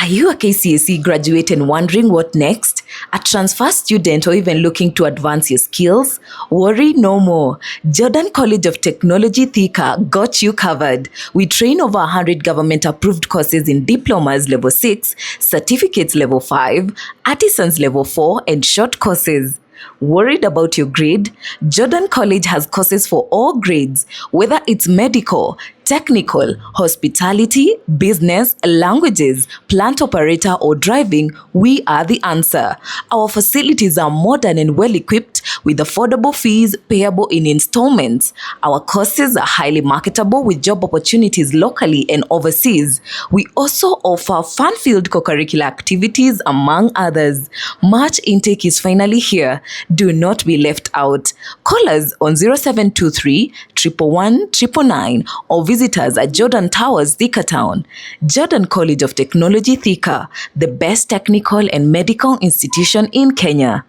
Are you a KCSE graduate and wondering what next? A transfer student or even looking to advance your skills? Worry no more. Jodan College of Technology Thika got you covered. We train over 100 government-approved courses in diplomas level 6, certificates level 5, artisans level 4, and short courses. Worried about your grade? Jodan College has courses for all grades, whether it's medical, technical, hospitality, business, languages, plant operator, or driving. We are the answer. Our facilities are modern and well-equipped with affordable fees payable in installments. Our courses are highly marketable with job opportunities locally and overseas. We also offer fun-filled co-curricular activities, among others. March intake is finally here. Do not be left out. Call us on 0723 111 999 or visit us at Jodan Towers, Thika Town. Jodan College of Technology, Thika, the best technical and medical institution in Kenya.